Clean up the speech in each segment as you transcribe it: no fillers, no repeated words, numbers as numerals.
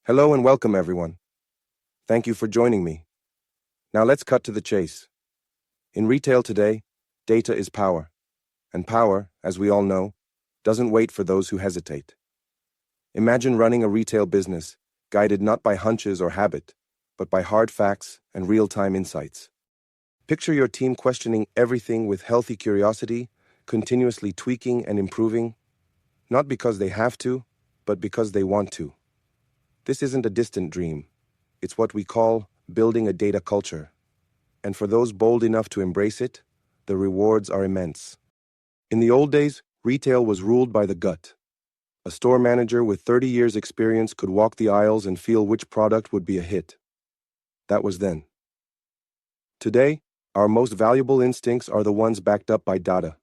Hello and welcome, everyone. Thank you for joining me. Now let's cut to the chase. In retail today, data is power. And power, as we all know, doesn't wait for those who hesitate. Imagine running a retail business, guided not by hunches or habit, but by hard facts and real-time insights. Picture your team questioning everything with healthy curiosity, continuously tweaking and improving, not because they have to, but because they want to. This isn't a distant dream. It's what we call building a data culture. And for those bold enough to embrace it, the rewards are immense. In the old days, retail was ruled by the gut. A store manager with 30 years' experience could walk the aisles and feel which product would be a hit. That was then. Today, our most valuable instincts are the ones backed up by data.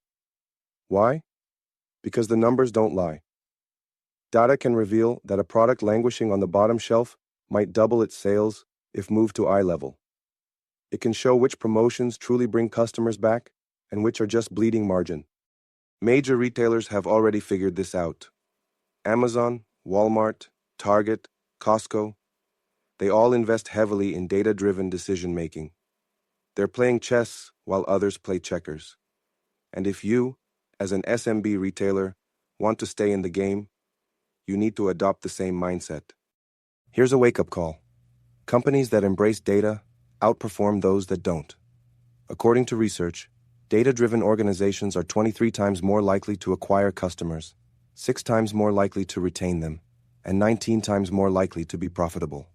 Why? Because the numbers don't lie. Data can reveal that a product languishing on the bottom shelf might double its sales if moved to eye level. It can show which promotions truly bring customers back and which are just bleeding margin. Major retailers have already figured this out. Amazon, Walmart, Target, Costco, they all invest heavily in data-driven decision-making. They're playing chess while others play checkers. And if you, as an SMB retailer, want to stay in the game, you need to adopt the same mindset. Here's a wake-up call. Companies that embrace data outperform those that don't. According to research, data-driven organizations are 23 times more likely to acquire customers, 6 times more likely to retain them, and 19 times more likely to be profitable.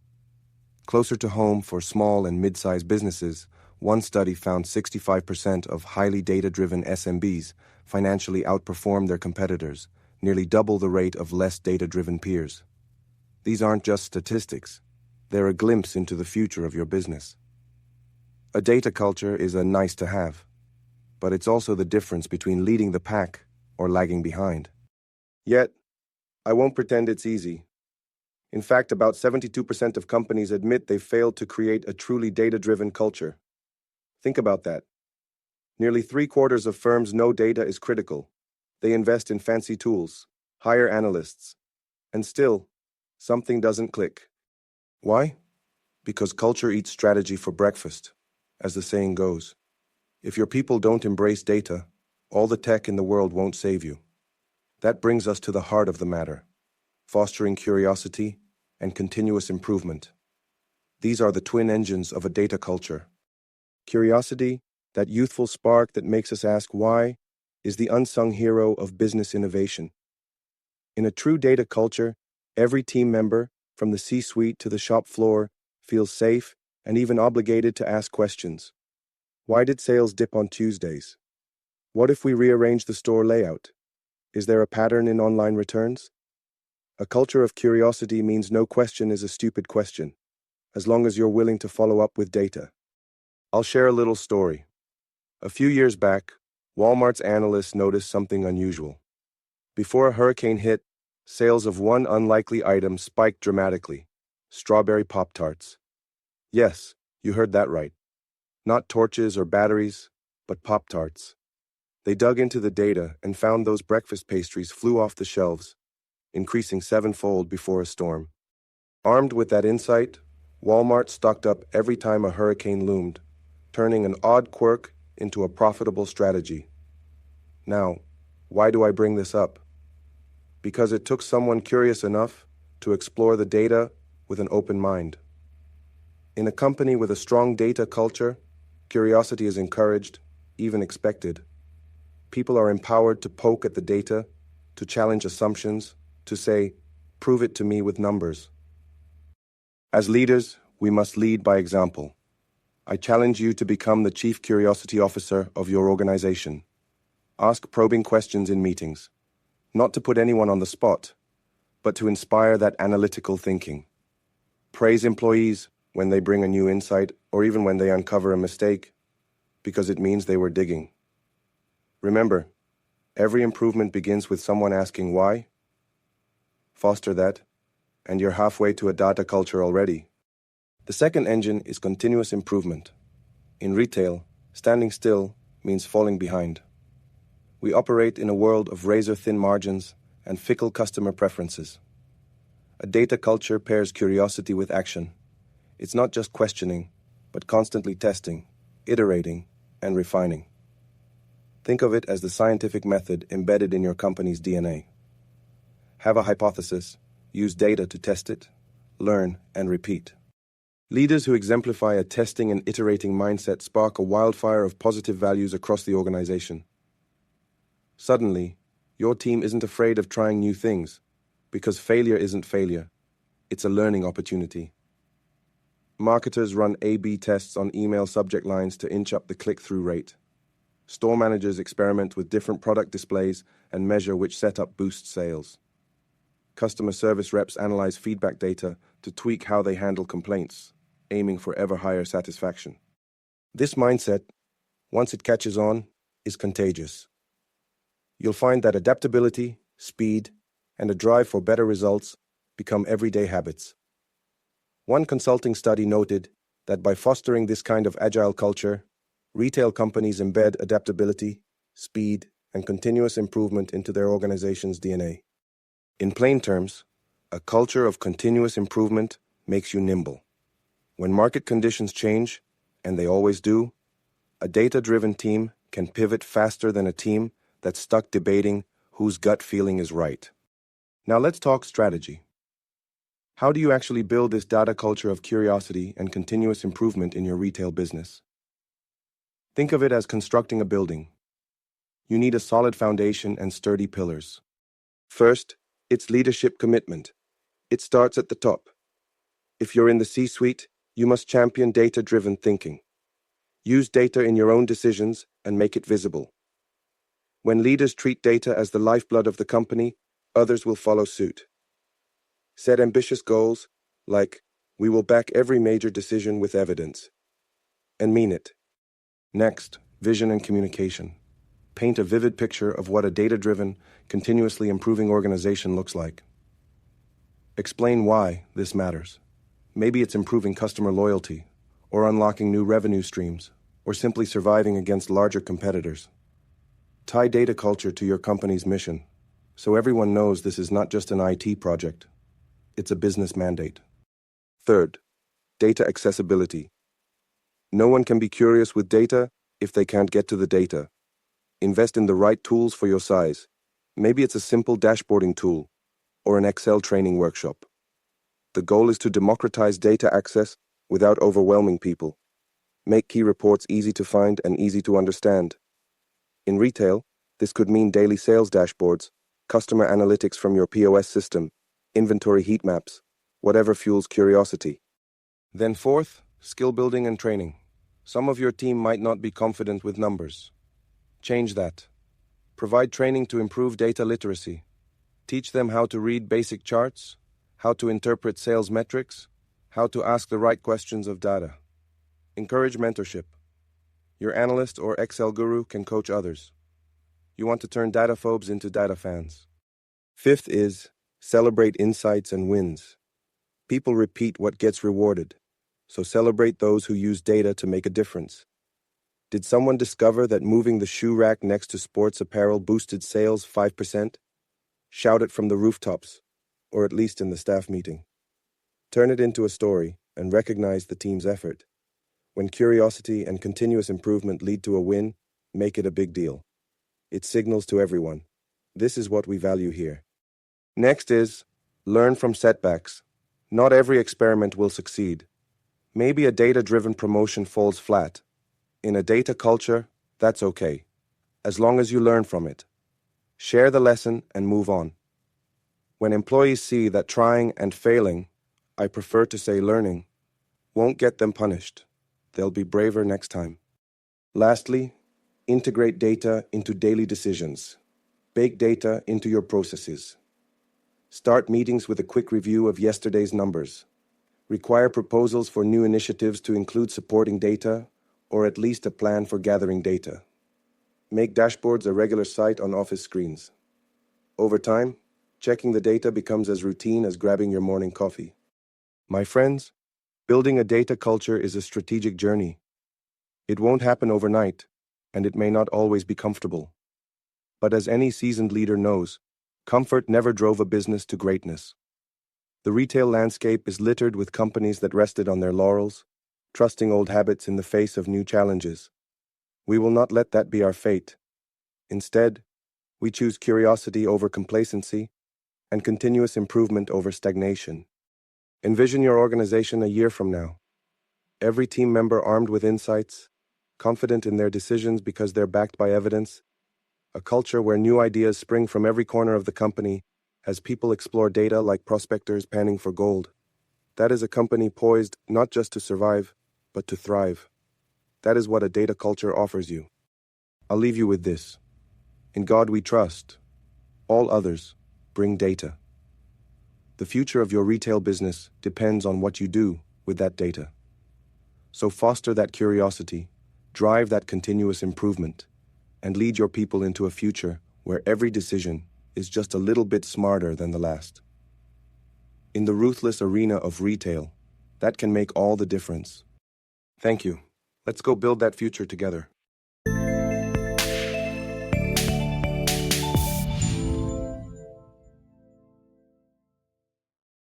Closer to home for small and mid-sized businesses, one study found 65% of highly data-driven SMBs financially outperform their competitors, nearly double the rate of less data-driven peers. These aren't just statistics. They're a glimpse into the future of your business. A data culture is a nice-to-have, but it's also the difference between leading the pack or lagging behind. Yet, I won't pretend it's easy. In fact, about 72% of companies admit they've failed to create a truly data-driven culture. Think about that. Nearly 3/4 of firms know data is critical. They invest in fancy tools, hire analysts, and still, something doesn't click. Why? Because culture eats strategy for breakfast, as the saying goes. If your people don't embrace data, all the tech in the world won't save you. That brings us to the heart of the matter: fostering curiosity and continuous improvement. These are the twin engines of a data culture. Curiosity, that youthful spark that makes us ask why, is the unsung hero of business innovation. In a true data culture, every team member, from the C-suite to the shop floor, feels safe and even obligated to ask questions. Why did sales dip on Tuesdays? What if we rearrange the store layout? Is there a pattern in online returns? A culture of curiosity means no question is a stupid question, as long as you're willing to follow up with data. I'll share a little story. A few years back, Walmart's analysts noticed something unusual. Before a hurricane hit, sales of one unlikely item spiked dramatically: strawberry Pop-Tarts. Yes, you heard that right. Not torches or batteries, but Pop-Tarts. They dug into the data and found those breakfast pastries flew off the shelves, increasing 7-fold before a storm. Armed with that insight, Walmart stocked up every time a hurricane loomed, turning an odd quirk into a profitable strategy. Now, why do I bring this up? Because it took someone curious enough to explore the data with an open mind. In a company with a strong data culture, curiosity is encouraged, even expected. People are empowered to poke at the data, to challenge assumptions, to say, "Prove it to me with numbers." As leaders, we must lead by example. I challenge you to become the Chief Curiosity Officer of your organization. Ask probing questions in meetings, not to put anyone on the spot, but to inspire that analytical thinking. Praise employees when they bring a new insight or even when they uncover a mistake, because it means they were digging. Remember, every improvement begins with someone asking why. Foster that, and you're halfway to a data culture already. The second engine is continuous improvement. In retail, standing still means falling behind. We operate in a world of razor-thin margins and fickle customer preferences. A data culture pairs curiosity with action. It's not just questioning, but constantly testing, iterating, and refining. Think of it as the scientific method embedded in your company's DNA. Have a hypothesis, use data to test it, learn, and repeat. Leaders who exemplify a testing and iterating mindset spark a wildfire of positive values across the organization. Suddenly, your team isn't afraid of trying new things, because failure isn't failure, it's a learning opportunity. Marketers run A/B tests on email subject lines to inch up the click-through rate. Store managers experiment with different product displays and measure which setup boosts sales. Customer service reps analyze feedback data to tweak how they handle complaints, aiming for ever higher satisfaction. This mindset, once it catches on, is contagious. You'll find that adaptability, speed, and a drive for better results become everyday habits. One consulting study noted that by fostering this kind of agile culture, retail companies embed adaptability, speed, and continuous improvement into their organization's DNA. In plain terms, a culture of continuous improvement makes you nimble. When market conditions change, and they always do, a data-driven team can pivot faster than a team that's stuck debating whose gut feeling is right. Now let's talk strategy. How do you actually build this data culture of curiosity and continuous improvement in your retail business? Think of it as constructing a building. You need a solid foundation and sturdy pillars. First, it's leadership commitment. It starts at the top. If you're in the C-suite, you must champion data-driven thinking. Use data in your own decisions and make it visible. When leaders treat data as the lifeblood of the company, others will follow suit. Set ambitious goals, like, we will back every major decision with evidence. And mean it. Next, vision and communication. Paint a vivid picture of what a data-driven, continuously improving organization looks like. Explain why this matters. Maybe it's improving customer loyalty, or unlocking new revenue streams, or simply surviving against larger competitors. Tie data culture to your company's mission, so everyone knows this is not just an IT project. It's a business mandate. Third, data accessibility. No one can be curious with data if they can't get to the data. Invest in the right tools for your size. Maybe it's a simple dashboarding tool or an Excel training workshop. The goal is to democratize data access without overwhelming people. Make key reports easy to find and easy to understand. In retail, this could mean daily sales dashboards, customer analytics from your POS system, inventory heat maps, whatever fuels curiosity. Then fourth, skill building and training. Some of your team might not be confident with numbers. Change that. Provide training to improve data literacy. Teach them how to read basic charts, how to interpret sales metrics, how to ask the right questions of data. Encourage mentorship. Your analyst or Excel guru can coach others. You want to turn dataphobes into data fans. Fifth is celebrate insights and wins. People repeat what gets rewarded, so celebrate those who use data to make a difference. Did someone discover that moving the shoe rack next to sports apparel boosted sales 5%? Shout it from the rooftops, or at least in the staff meeting. Turn it into a story and recognize the team's effort. When curiosity and continuous improvement lead to a win, make it a big deal. It signals to everyone, this is what we value here. Next is, learn from setbacks. Not every experiment will succeed. Maybe a data-driven promotion falls flat. In a data culture, that's okay, as long as you learn from it. Share the lesson and move on. When employees see that trying and failing, I prefer to say learning, won't get them punished, they'll be braver next time. Lastly, integrate data into daily decisions. Bake data into your processes. Start meetings with a quick review of yesterday's numbers. Require proposals for new initiatives to include supporting data, or at least a plan for gathering data. Make dashboards a regular sight on office screens. Over time, checking the data becomes as routine as grabbing your morning coffee. My friends, building a data culture is a strategic journey. It won't happen overnight, and it may not always be comfortable. But as any seasoned leader knows, comfort never drove a business to greatness. The retail landscape is littered with companies that rested on their laurels, trusting old habits in the face of new challenges. We will not let that be our fate. Instead, we choose curiosity over complacency and continuous improvement over stagnation. Envision your organization a year from now. Every team member armed with insights, confident in their decisions because they're backed by evidence, a culture where new ideas spring from every corner of the company as people explore data like prospectors panning for gold. That is a company poised not just to survive, but to thrive. That is what a data culture offers you. I'll leave you with this. In God we trust. All others bring data. The future of your retail business depends on what you do with that data. So foster that curiosity, drive that continuous improvement, and lead your people into a future where every decision is just a little bit smarter than the last. In the ruthless arena of retail, that can make all the difference. Thank you. Let's go build that future together.